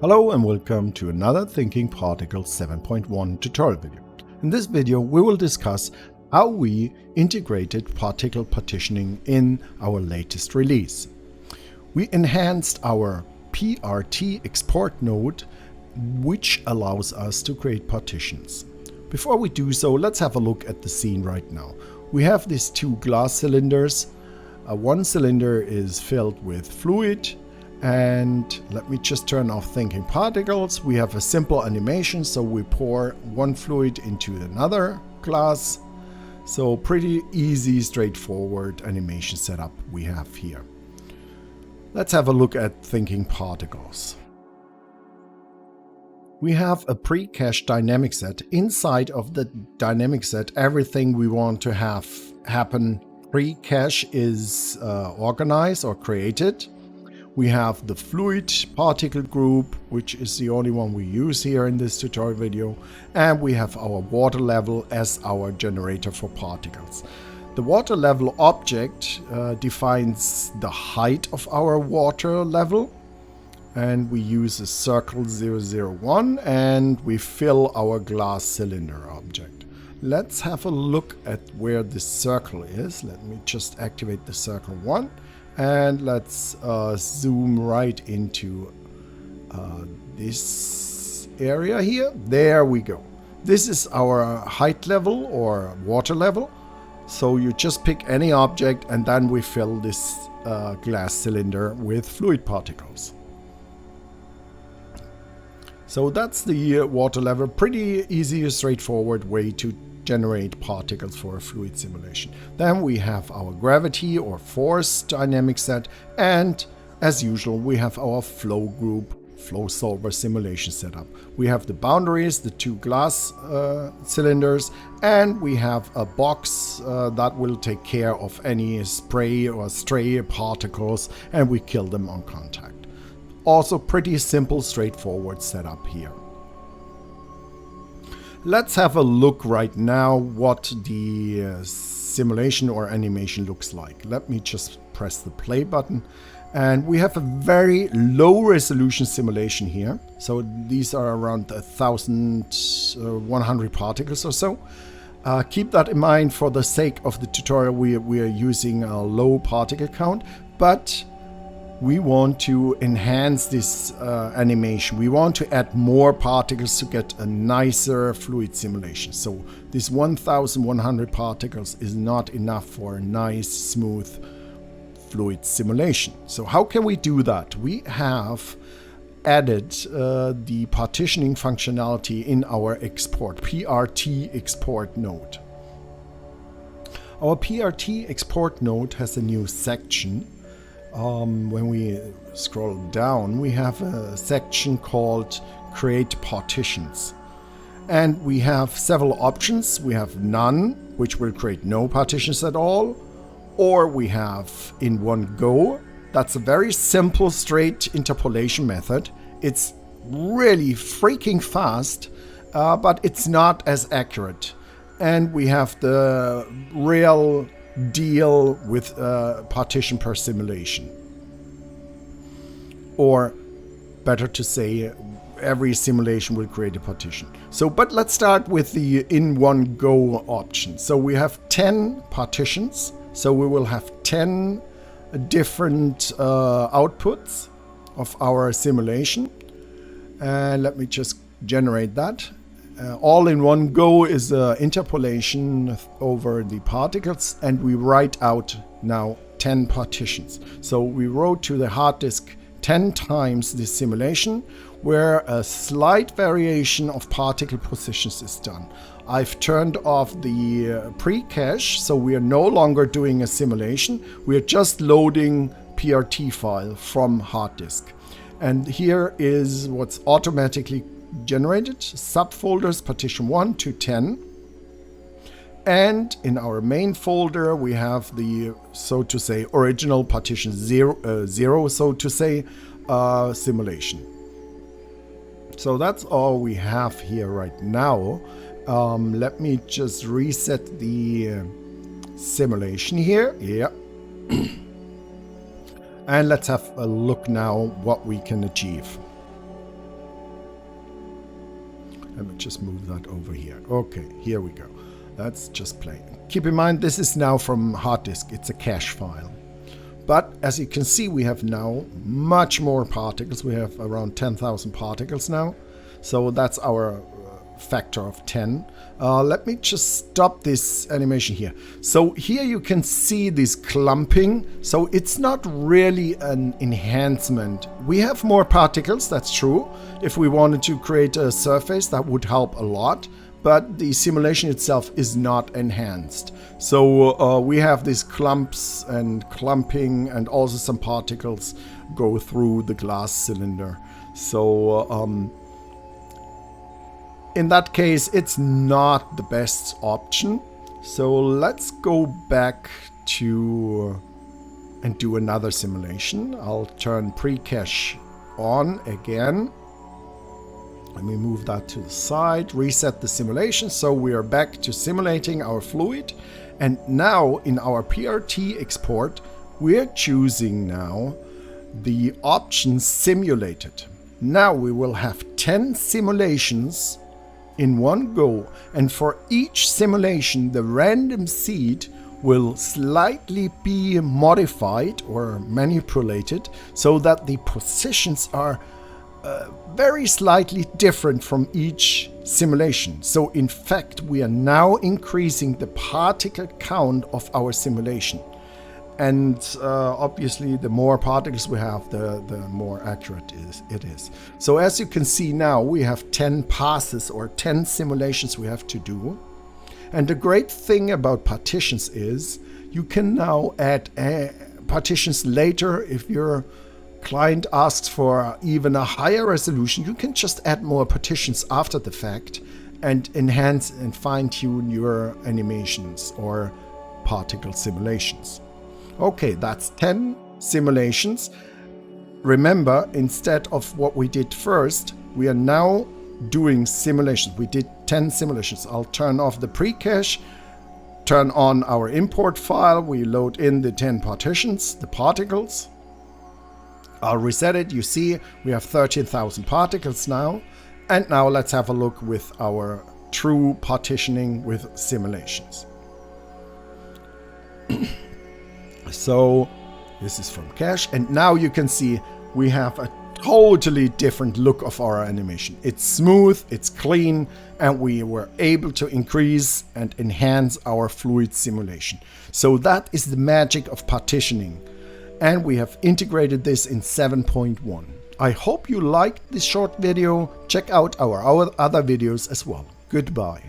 Hello and welcome to another Thinking Particles 7.1 tutorial video. In this video we will discuss how we integrated particle partitioning in our latest release. We enhanced our PRTExport node, which allows us to create partitions. Before we do so, let's have a look at the scene right now. We have these two glass cylinders. One cylinder is filled with fluid. And let me just turn off Thinking Particles. We have a simple animation, so we pour one fluid into another glass. So pretty easy, straightforward animation setup we have here. Let's have a look at Thinking Particles. We have a pre-cached dynamic set. Inside of the dynamic set, everything we want to have happen pre-cache is organized or created. We have the fluid particle group, which is the only one we use here in this tutorial video, and we have our water level as our generator for particles. The water level object defines the height of our water level, and we use a circle 001 and we fill our glass cylinder object. Let's have a look at where this circle is. Let me just activate the circle 1. And let's zoom right into this area here. There we go. This is our height level or water level. So you just pick any object and then we fill this glass cylinder with fluid particles. So that's the water level. Pretty easy, straightforward way to generate particles for a fluid simulation. Then we have our gravity or force dynamic set, and as usual we have our flow group flow solver simulation setup. We have the boundaries, the two glass cylinders, and we have a box that will take care of any spray or stray particles, and we kill them on contact. Also pretty simple, straightforward setup here. Let's have a look right now what the simulation or animation looks like. Let me just press the play button, and we have a very low resolution simulation here. So these are around 1100 particles or so. Keep that in mind. For the sake of the tutorial we are using a low particle count, but we want to enhance this animation. We want to add more particles to get a nicer fluid simulation. So this 1100 particles is not enough for a nice, smooth fluid simulation. So how can we do that? We have added the partitioning functionality in our PRTExport node. Our PRTExport node has a new section. When we scroll down, we have a section called Create Partitions. And we have several options. We have none, which will create no partitions at all. Or we have in one go. That's a very simple, straight interpolation method. It's really freaking fast, but it's not as accurate. And we have the real deal with partition per simulation, or better to say, every simulation will create a partition. So, but let's start with the in one go option. So we have 10 partitions, so we will have 10 different outputs of our simulation, and let me just generate that. All in one go is interpolation over the particles, and we write out now 10 partitions. So we wrote to the hard disk 10 times this simulation, where a slight variation of particle positions is done. I've turned off the pre-cache, so we are no longer doing a simulation. We are just loading PRT file from hard disk. And here is what's automatically generated: subfolders partition 1 to 10, and in our main folder we have the, so to say, original partition 0, so to say, simulation. So that's all we have here right now. Let me just reset the simulation here. Yeah. And let's have a look now what we can achieve. Let me just move that over here. Okay, here we go. Let's just play. Keep in mind, this is now from hard disk. It's a cache file. But as you can see, we have now much more particles. We have around 10,000 particles now. So that's our factor of 10. Let me just stop this animation here. So here you can see this clumping. So it's not really an enhancement. We have more particles, that's true. If we wanted to create a surface, that would help a lot. But the simulation itself is not enhanced. So we have these clumps and clumping, and also some particles go through the glass cylinder. So in that case, it's not the best option. So let's go back to and do another simulation. I'll turn pre-cache on again. Let me move that to the side, reset the simulation. So we are back to simulating our fluid. And now in our PRT export, we're choosing now the option simulated. Now we will have 10 simulations in one go. And for each simulation, the random seed will slightly be modified or manipulated so that the positions are very slightly different from each simulation. So in fact, we are now increasing the particle count of our simulation. And obviously, the more particles we have, the more accurate it is. So as you can see now, we have 10 passes or 10 simulations we have to do. And the great thing about partitions is you can now add partitions later. If your client asks for even a higher resolution, you can just add more partitions after the fact and enhance and fine-tune your animations or particle simulations. Okay, that's 10 simulations. Remember, instead of what we did first, we are now doing simulations. We did 10 simulations. I'll turn off the pre-cache, turn on our import file. We load in the 10 partitions, the particles. I'll reset it. You see, we have 13,000 particles now. And now let's have a look with our true partitioning with simulations. So this is from cache. And now you can see we have a totally different look of our animation. It's smooth, it's clean, and we were able to increase and enhance our fluid simulation. So that is the magic of partitioning. And we have integrated this in 7.1. I hope you liked this short video. Check out our other videos as well. Goodbye.